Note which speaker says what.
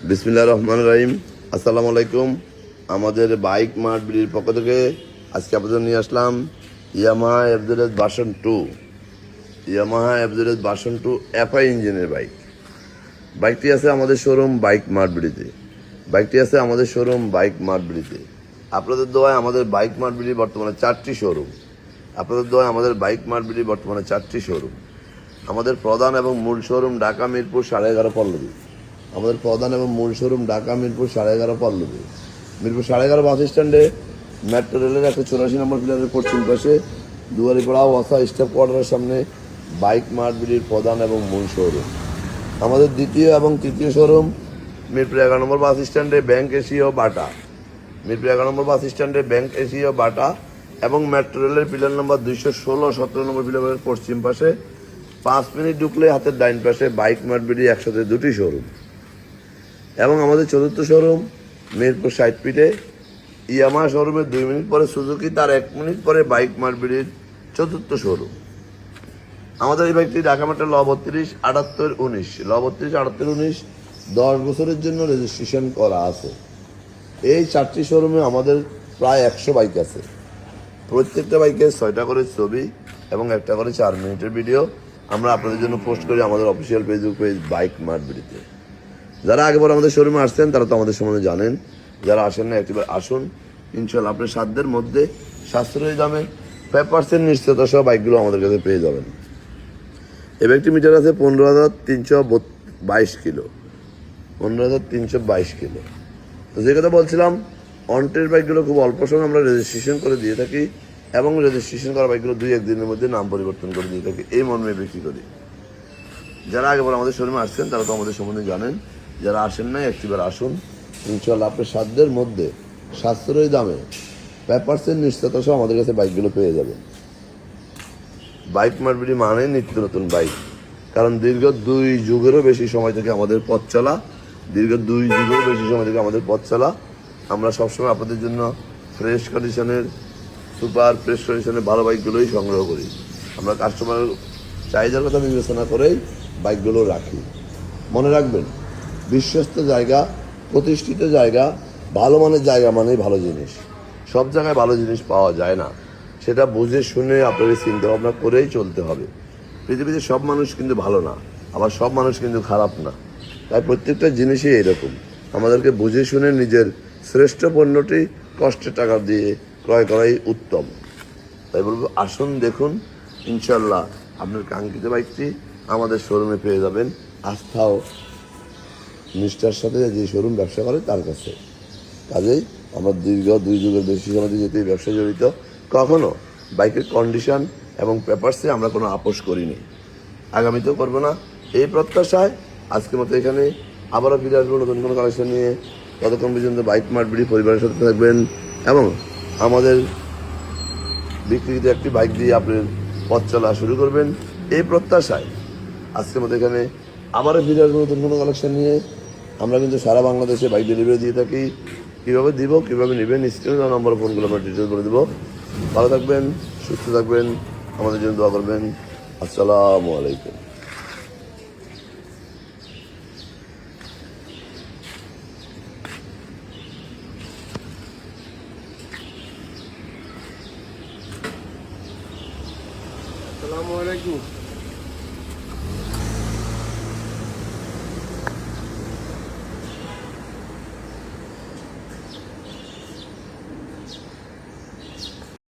Speaker 1: বিসমিল্লাহির রহমানির রহিম। আসসালামু আলাইকুম। আমাদের বাইক মার্ট বিডির পক্ষ থেকে আজকে আপনাদের নিয়ে আসলাম ইয়ামাহা এফজেড ভার্সন 2 এফআই ইঞ্জিনের বাইক। বাইকটি আছে আমাদের শোরুম বাইক মার্ট বিডিতে। আপনাদের দোয়ায় আমাদের বাইক মার্ট বিডির বর্তমানে 4টি শোরুম। আমাদের প্রধান এবং মূল শোরুম ঢাকা মিরপুর 11.5 পল্লবী। মিরপুর 11.5 বাস স্ট্যান্ডে মেট্রো রেলের 184 নম্বর পিলারের পশ্চিম পাশে দুয়ারিপাড়া ওয়াসা স্টাফ কোয়ার্টারের সামনে বাইক মার্ট বিডির প্রধান এবং মূল শোরুম। আমাদের দ্বিতীয় এবং তৃতীয় শোরুম মিরপুর 11 নম্বর বাস স্ট্যান্ডে ব্যাংক এশিয়া বাটা এবং মেট্রো রেলের পিলার নম্বর 216-17 নম্বর পিলারের পশ্চিম পাশে 5 মিনিট ঢুকলে হাতের ডাইন পাশে বাইক মার্ট বিডি একসাথে 2টি শোরুম। এবং আমাদের চতুর্থ শোরুম মিরপুর 60 ফিটে ইয়ামাহা শোরুমের 2 মিনিট পরে সুজুকি, তার 1 মিনিট পরে বাইক মার্ট বিডির চতুর্থ শোরুম। আমাদের এই বাইকটি ঢাকা মেট্রো ল 32-78-19 10 বছরের জন্য রেজিস্ট্রেশন করা আছে। এই 4টি শোরুমে আমাদের প্রায় 100 বাইক আছে। প্রত্যেকটা বাইকের 6টা করে ছবি এবং 1টা করে 4 মিনিটের ভিডিও আমরা আপনাদের জন্য পোস্ট করি আমাদের official Facebook page Bike Mart বিডিতে। যারা আগেবার আমাদের শোরুমে আসছেন তারা তো আমাদের সম্বন্ধে জানেন, যারা আসেন না একটিবার আসুন। ইনশাল্লাহ আপনার সাধ্যের মধ্যে সাশ্রয়ী দামে 5% নিশ্চয়তা সহ বাইকগুলো আমাদের কাছে পেয়ে যাবেন। এই বাইকটি মিটার আছে 15,322 কিলো। তো যে কথা বলছিলাম, অনটের বাইকগুলো খুব অল্প সময় আমরা রেজিস্ট্রেশন করে দিয়ে থাকি এবং রেজিস্ট্রেশন করা বাইকগুলো 2-1 দিনের মধ্যে নাম পরিবর্তন করে দিয়ে থাকি, এই মর্মে বিক্রি করি। যারা আগেবার আমাদের শোরুমে আসছেন তারা তো আমাদের সম্বন্ধে জানেন, যারা আসেন নাই একটিবার আসুন। ইনশাল্লাহ আপনার সাধ্যের মধ্যে সাশ্রয়ী দামে 5% নিশ্চয়তা সহ আমাদের কাছে বাইকগুলো পেয়ে যাবেন। বাইক মার্ট বিডি মানে নিত্য নতুন বাইক, কারণ দীর্ঘ 2 যুগেরও বেশি সময় থেকে আমাদের পথ চলা। আমরা সবসময় আপনাদের জন্য সুপার ফ্রেশ কন্ডিশনের ভালো বাইকগুলোই সংগ্রহ করি। আমরা কাস্টমারের চাহিদার কথা বিবেচনা করেই বাইকগুলো রাখি। মনে রাখবেন, বিশ্বস্ত জায়গা, প্রতিষ্ঠিত জায়গা, ভালো মানের জায়গা মানেই ভালো জিনিস। সব জায়গায় ভালো জিনিস পাওয়া যায় না, সেটা বুঝে শুনে আপনাদের চিন্তা ভাবনা করেই চলতে হবে। পৃথিবীতে সব মানুষ কিন্তু ভালো না, আবার সব মানুষ কিন্তু খারাপ না। তাই প্রত্যেকটা জিনিসই এরকম, আমাদেরকে বুঝে শুনে নিজের শ্রেষ্ঠ পণ্যটি কষ্টের টাকা দিয়ে ক্রয় করাই উত্তম। তাই বলবো, আসুন দেখুন, ইনশাল্লাহ আপনার কাঙ্ক্ষিত বাইকটি আমাদের শোরুমে পেয়ে যাবেন। আস্থা ও নিষ্ঠার সাথে যে শোরুম ব্যবসা করে তার কাছে। কাজেই আমরা দীর্ঘ 2 যুগের বেশি সময় যেহেতু এই ব্যবসায় জড়িত, কখনো বাইকের কন্ডিশন এবং পেপারসে আমরা কোনো আপোষ করিনি, আগামীতেও করবো না। এই প্রত্যাশায় আজকের মতো এখানে আবারও ফিরে আসবো নতুন কোনো কালেকশন নিয়ে। ততক্ষণ পর্যন্ত বাইক মার্ট বিডি পরিবারের সাথে থাকবেন এবং আমাদের বিক্রিত একটি বাইক দিয়ে আপনার পথ চলা শুরু করবেন, এই প্রত্যাশায় আজকের মতো এখানে আবারও ফিরে আসবো নতুন কোনো কালেকশন নিয়ে। আমরা কিন্তু সারা বাংলাদেশে বাইক ডেলিভারি দিয়ে থাকি। কীভাবে নেবেন স্ক্রিনে নম্বর ফোনগুলো আমরা ডিটেল করে দেবো। ভালো থাকবেন, সুস্থ থাকবেন, আমাদের জন্য দোয়া করবেন। আসসালামু আলাইকুম।
Speaker 2: আসসালামু আলাইকুম।